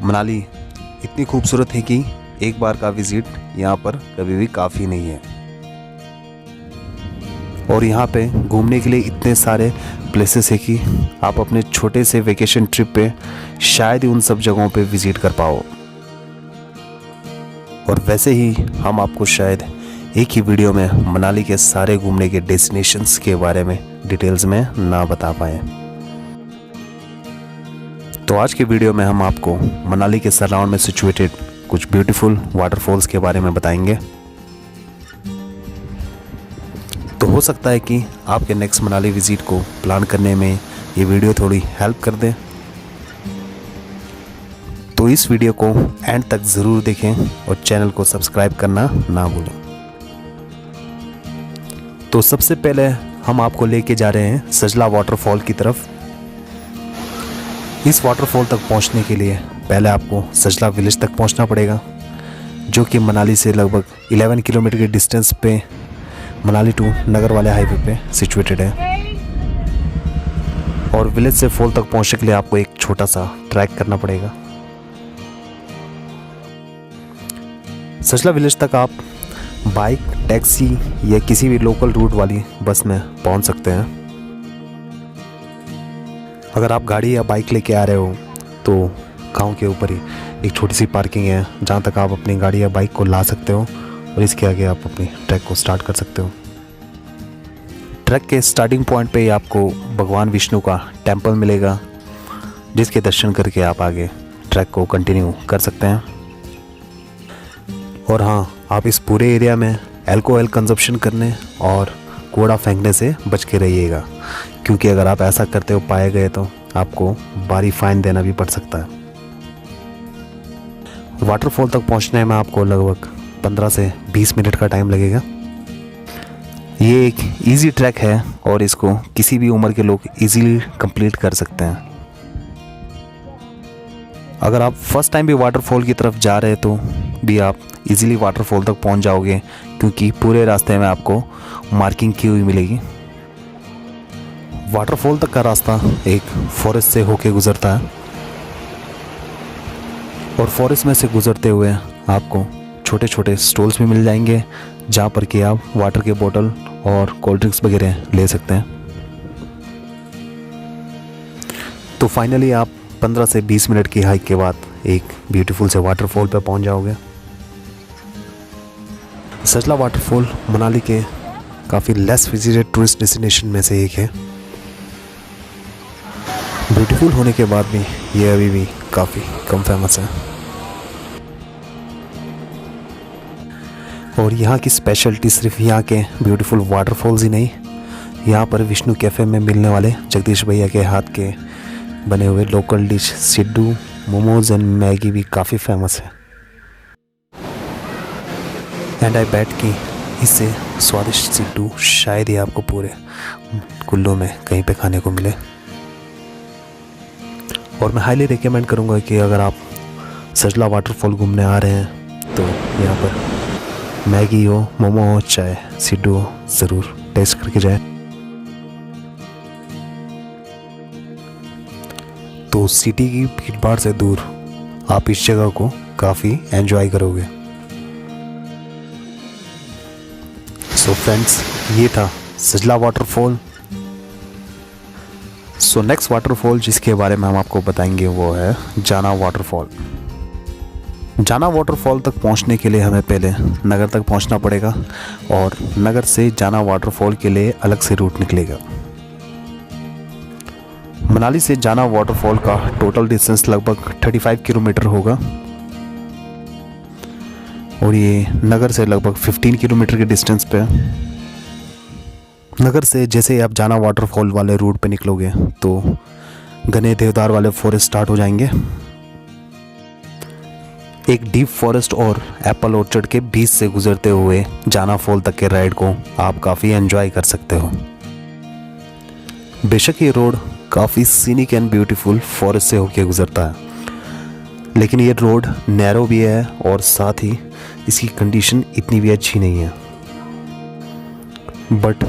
मनाली इतनी खूबसूरत है कि एक बार का विज़िट यहाँ पर कभी भी काफ़ी नहीं है। और यहाँ पे घूमने के लिए इतने सारे प्लेसेस है कि आप अपने छोटे से वेकेशन ट्रिप पे शायद ही उन सब जगहों पे विज़िट कर पाओ। और वैसे ही हम आपको शायद एक ही वीडियो में मनाली के सारे घूमने के डेस्टिनेशंस के बारे में डिटेल्स में ना बता पाए। तो आज के वीडियो में हम आपको मनाली के सराउंड में सिचुएटेड कुछ ब्यूटीफुल वाटरफॉल्स के बारे में बताएंगे। तो हो सकता है कि आपके नेक्स्ट मनाली विज़िट को प्लान करने में ये वीडियो थोड़ी हेल्प कर दे। तो इस वीडियो को एंड तक ज़रूर देखें और चैनल को सब्सक्राइब करना ना भूलें। तो सबसे पहले हम आपको लेके जा रहे हैं सजला वाटरफॉल की तरफ। इस वाटरफॉल तक पहुंचने के लिए पहले आपको सजला विलेज तक पहुंचना पड़ेगा, जो कि मनाली से लगभग 11 किलोमीटर के डिस्टेंस पे मनाली टू नगर वाले हाईवे पे सिचुएटेड है। और विलेज से फॉल तक पहुंचने के लिए आपको एक छोटा सा ट्रैक करना पड़ेगा। सजला विलेज तक आप बाइक, टैक्सी या किसी भी लोकल रूट वाली बस में पहुंच सकते हैं। अगर आप गाड़ी या बाइक लेके आ रहे हो तो गांव के ऊपर ही एक छोटी सी पार्किंग है, जहां तक आप अपनी गाड़ी या बाइक को ला सकते हो और इसके आगे आप अपनी ट्रैक को स्टार्ट कर सकते हो। ट्रैक के स्टार्टिंग पॉइंट पे ही आपको भगवान विष्णु का टेंपल मिलेगा, जिसके दर्शन करके आप आगे ट्रैक को कंटिन्यू कर सकते हैं। और हाँ, आप इस पूरे एरिया में अल्कोहल कंजप्शन करने और कूड़ा फेंकने से बच के रहिएगा, क्योंकि अगर आप ऐसा करते हो पाए गए तो आपको भारी फाइन देना भी पड़ सकता है। वाटरफॉल तक पहुंचने में आपको लगभग 15 से 20 मिनट का टाइम लगेगा। ये एक इजी ट्रैक है और इसको किसी भी उम्र के लोग इजीली कंप्लीट कर सकते हैं। अगर आप फर्स्ट टाइम भी वाटरफॉल की तरफ जा रहे तो भी आप इजीली वाटरफॉल तक पहुंच जाओगे, क्योंकि पूरे रास्ते में आपको मार्किंग की हुई मिलेगी। वाटरफॉल तक का रास्ता एक फॉरेस्ट से होके गुजरता है और फॉरेस्ट में से गुजरते हुए आपको छोटे छोटे स्टॉल्स भी मिल जाएंगे, जहाँ पर कि आप वाटर के बोतल और कोल्ड ड्रिंक्स वगैरह ले सकते हैं। तो फाइनली आप 15 से 20 मिनट की हाइक के बाद एक ब्यूटीफुल से वाटरफॉल पर पहुंच जाओगे। सजला वाटरफॉल मनाली के काफ़ी लेस विजिटेड टूरिस्ट डेस्टिनेशन में से एक है। ब्यूटीफुल होने के बाद भी ये अभी भी काफ़ी कम फेमस है। और यहाँ की स्पेशलिटी सिर्फ यहाँ के ब्यूटीफुल वाटरफॉल्स ही नहीं, यहाँ पर विष्णु कैफ़े में मिलने वाले जगदीश भैया के हाथ के बने हुए local dish siddu, momos and Maggi भी काफ़ी फेमस है। एंड आई बेट कि इससे स्वादिष्ट सिड्डू शायद ही आपको पूरे कुल्लू में कहीं पे खाने को मिले। और मैं हाईली रिकमेंड करूँगा कि अगर आप सजला वाटरफॉल घूमने आ रहे हैं तो यहाँ पर मैगी हो, मोमो हो, चाय, सिड्डू हो, ज़रूर टेस्ट करके जाए। तो सिटी की भीड़भाड़ से दूर आप इस जगह को काफ़ी एंजॉय करोगे। सो फ्रेंड्स, ये था सजला वाटरफॉल। सो नेक्स्ट वाटरफॉल जिसके बारे में हम आपको बताएंगे वो है जाना वाटरफॉल। जाना वाटरफॉल तक पहुंचने के लिए हमें पहले नगर तक पहुंचना पड़ेगा और नगर से जाना वाटरफॉल के लिए अलग से रूट निकलेगा। मनाली से जाना वाटरफॉल का टोटल डिस्टेंस लगभग 35 किलोमीटर होगा और ये नगर से लगभग 15 किलोमीटर के डिस्टेंस पे। नगर से जैसे ही आप जाना वाटरफॉल वाले रूट पे निकलोगे तो घने देवदार वाले फॉरेस्ट स्टार्ट हो जाएंगे। एक डीप फॉरेस्ट और एप्पल ऑर्चर्ड के बीच से गुजरते हुए जाना फॉल तक के राइड को आप काफ़ी एंजॉय कर सकते हो। बेशक ये रोड काफ़ी सीनिक एंड ब्यूटीफुल फॉरेस्ट से होकर गुजरता है, लेकिन ये रोड नैरो भी है और साथ ही इसकी कंडीशन इतनी भी अच्छी नहीं है। बट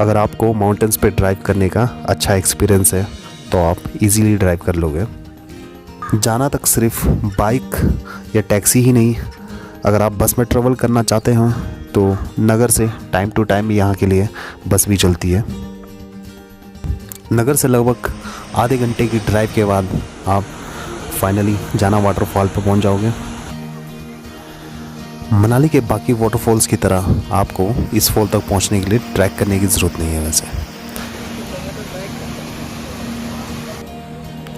अगर आपको माउंटेन्स पे ड्राइव करने का अच्छा एक्सपीरियंस है तो आप इजीली ड्राइव कर लोगे। जाना तक सिर्फ बाइक या टैक्सी ही नहीं, अगर आप बस में ट्रेवल करना चाहते हो तो नगर से टाइम टू टाइम यहाँ के लिए बस भी चलती है। नगर से लगभग आधे घंटे की ड्राइव के बाद आप फाइनली जाना वाटरफॉल पर पहुँच जाओगे। मनाली के बाकी वाटरफॉल्स की तरह आपको इस फॉल तक पहुँचने के लिए ट्रैक करने की ज़रूरत नहीं है। वैसे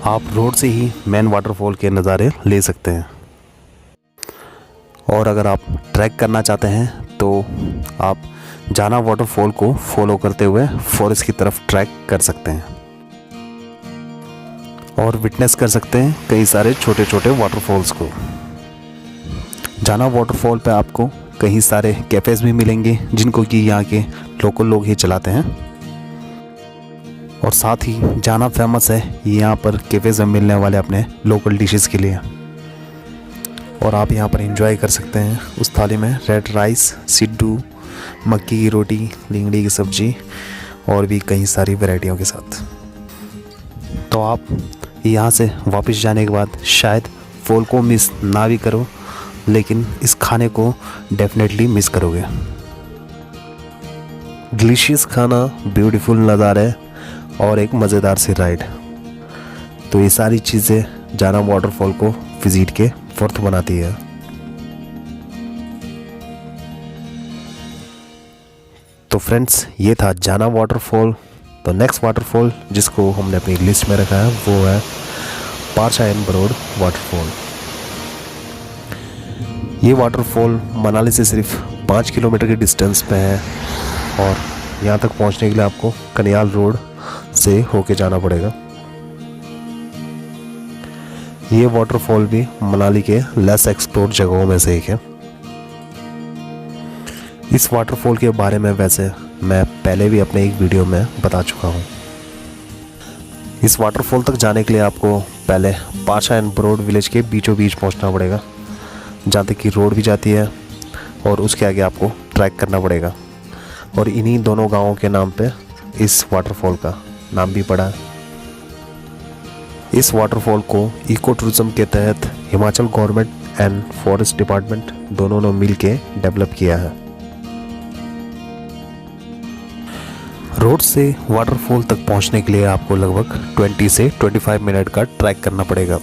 आप रोड से ही मेन वाटरफॉल के नज़ारे ले सकते हैं, और अगर आप ट्रैक करना चाहते हैं तो आप जाना वाटरफॉल को फॉलो करते हुए फॉरेस्ट की तरफ ट्रैक कर सकते हैं और विटनेस कर सकते हैं कई सारे छोटे छोटे वाटरफॉल्स को। जाना वाटरफॉल पे आपको कई सारे कैफ़ेज़ भी मिलेंगे जिनको कि यहाँ के लोकल लोग ही चलाते हैं, और साथ ही जाना फेमस है यहाँ पर कैफ़ेज़ में मिलने वाले अपने लोकल डिशेस के लिए। और आप यहाँ पर एंजॉय कर सकते हैं उस थाली में रेड राइस, सिड्डू, मक्की की रोटी, लींगड़ी की सब्ज़ी और भी कई सारी वैरायटियों के साथ। तो आप यहाँ से वापस जाने के बाद शायद फॉल को मिस ना भी करो, लेकिन इस खाने को डेफिनेटली मिस करोगे। डिलीशियस खाना, ब्यूटीफुल नज़ारे और एक मज़ेदार सी राइड, तो ये सारी चीज़ें जाना वाटरफॉल को विज़िट के वर्थ बनाती है। तो फ्रेंड्स, ये था जाना वाटरफॉल। तो नेक्स्ट वाटरफॉल जिसको हमने अपनी लिस्ट में रखा है वो है पारछा एंड बरोड वाटरफॉल। ये वाटरफॉल मनाली से सिर्फ 5 किलोमीटर की डिस्टेंस पे है, और यहाँ तक पहुँचने के लिए आपको कनियाल रोड से होके जाना पड़ेगा। ये वाटरफॉल भी मनाली के लेस एक्सप्लोर्ड जगहों में से एक है। इस वाटरफॉल के बारे में वैसे मैं पहले भी अपने एक वीडियो में बता चुका हूँ। इस वाटरफॉल तक जाने के लिए आपको पहले पारछा एंड बरोड विलेज के बीचों बीच पहुँचना पड़ेगा, जहाँ तक कि रोड भी जाती है, और उसके आगे आपको ट्रैक करना पड़ेगा। और इन्हीं दोनों गाँवों के नाम पे इस वाटरफॉल का नाम भी पड़ा है। इस वाटरफॉल को इको टूरिज्म के तहत Himachal government and forest department दोनों ने मिल के डेवलप किया है। रोड से वाटरफॉल तक पहुंचने के लिए आपको लगभग 20 से 25 मिनट का ट्रैक करना पड़ेगा,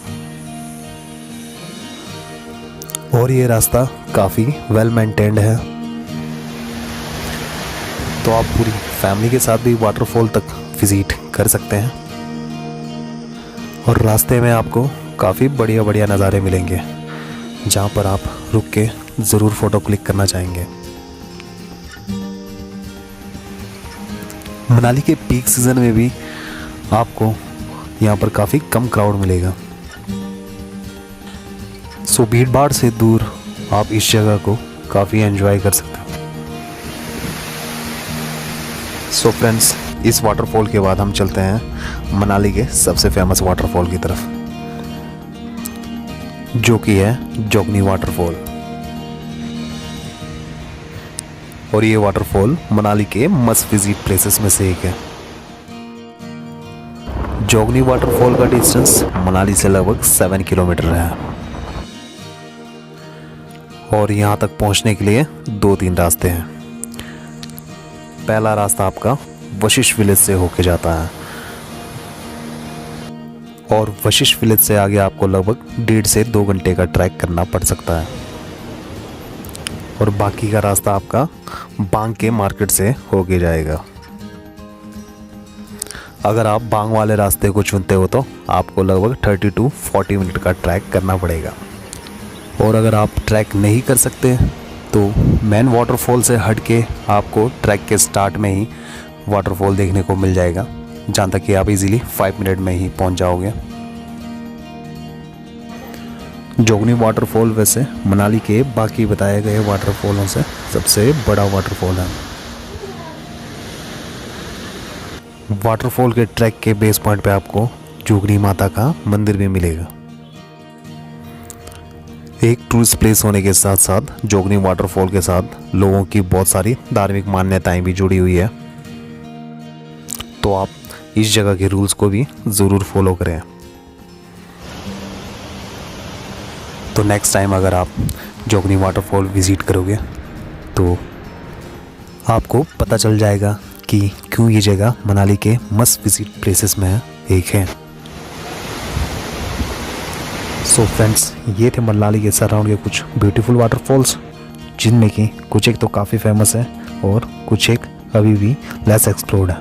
और ये रास्ता काफ़ी वेल मेंटेन्ड है। तो आप पूरी फैमिली के साथ भी वाटरफॉल तक विज़िट कर सकते हैं, और रास्ते में आपको काफ़ी बढ़िया बढ़िया नज़ारे मिलेंगे जहाँ पर आप रुक के ज़रूर फ़ोटो क्लिक करना चाहेंगे। मनाली के पीक सीज़न में भी आपको यहाँ पर काफ़ी कम क्राउड मिलेगा, सो भीड़ भाड़ से दूर आप इस जगह को काफ़ी एंजॉय कर सकते हैं। सो फ्रेंड्स, इस वाटरफॉल के बाद हम चलते हैं मनाली के सबसे फेमस वाटरफॉल की तरफ, जो कि है जोगनी वाटरफॉल। और ये वाटरफॉल मनाली के मस्ट विजिट प्लेसेस में से एक है। जोगनी वाटरफॉल का डिस्टेंस मनाली से लगभग 7 किलोमीटर है, और यहाँ तक पहुँचने के लिए 2-3 रास्ते हैं। पहला रास्ता आपका वशिष्ठ विलेज से होके जाता है, और वशिष्ठ विलेज से आगे आपको लगभग 1.5 से 2 घंटे का ट्रैक करना पड़ सकता है, और बाकी का रास्ता आपका बांग के मार्केट से होके जाएगा। अगर आप बांग वाले रास्ते को चुनते हो तो आपको लगभग 30 to 40 मिनट का ट्रैक करना पड़ेगा। और अगर आप ट्रैक नहीं कर सकते तो मेन वाटरफॉल से हट के आपको ट्रैक के स्टार्ट में ही वाटरफॉल देखने को मिल जाएगा, जहाँ तक कि आप इजीली 5 मिनट में ही पहुँच जाओगे। जोगनी वाटरफॉल वैसे मनाली के बाकी बताए गए वाटरफॉलों से सबसे बड़ा वाटरफॉल है। वाटरफॉल के ट्रैक के बेस पॉइंट पे आपको जोगनी माता का मंदिर भी मिलेगा। एक टूरिस्ट प्लेस होने के साथ साथ जोगनी वाटरफॉल के साथ लोगों की बहुत सारी धार्मिक मान्यताएं भी जुड़ी हुई है, तो आप इस जगह के रूल्स को भी ज़रूर फॉलो करें। तो नेक्स्ट टाइम अगर आप जोगनी वाटरफॉल विज़िट करोगे तो आपको पता चल जाएगा कि क्यों ये जगह मनाली के मस्ट विज़िट प्लेसेस में एक है। सो फ्रेंड्स, ये थे मनाली के सराउंड के कुछ ब्यूटीफुल वाटरफॉल्स, जिनमें कि कुछ एक तो काफ़ी फेमस है और कुछ एक अभी भी लेस एक्सप्लोर्ड है।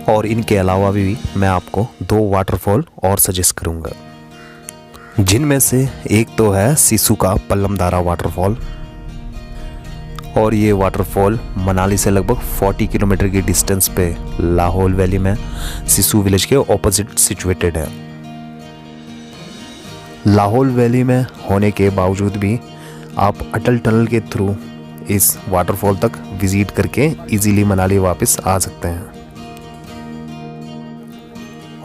और इनके अलावा भी मैं आपको 2 वाटरफॉल और सजेस्ट करूँगा, जिनमें से एक तो है सिसु का पल्लमदारा वाटरफॉल, और ये वाटरफॉल मनाली से लगभग 40 किलोमीटर की डिस्टेंस पे लाहौल वैली में सिसु विलेज के ऑपोजिट सिचुएटेड है। लाहौल वैली में होने के बावजूद भी आप अटल टनल के थ्रू इस वाटरफॉल तक विजिट करके इजीली मनाली वापस आ सकते हैं।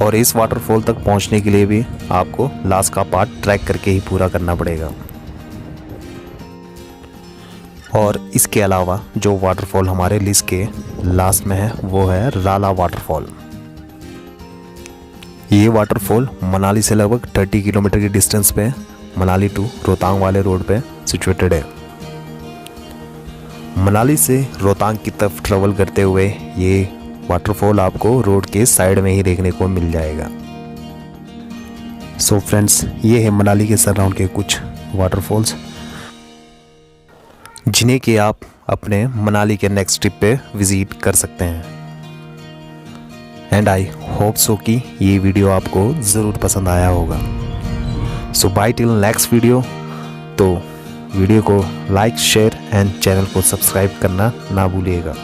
और इस वाटरफॉल तक पहुंचने के लिए भी आपको लास्ट का पार्ट ट्रैक करके ही पूरा करना पड़ेगा। और इसके अलावा जो वाटरफॉल हमारे लिस्ट के लास्ट में है वो है राला वाटरफॉल। ये वाटरफॉल मनाली से लगभग 30 किलोमीटर की डिस्टेंस पे मनाली टू रोहतांग वाले रोड पे सिचुएटेड है। मनाली से रोहतांग की तरफ ट्रेवल करते हुए ये वाटरफॉल आपको रोड के साइड में ही देखने को मिल जाएगा। सो फ्रेंड्स, ये है मनाली के सराउंड के कुछ वाटरफॉल्स, जिन्हें कि आप अपने मनाली के नेक्स्ट ट्रिप पे विजिट कर सकते हैं। एंड आई होप सो कि ये वीडियो आपको ज़रूर पसंद आया होगा। सो बाय टिल नेक्स्ट वीडियो। तो वीडियो को लाइक, शेयर एंड चैनल को सब्सक्राइब करना ना भूलिएगा।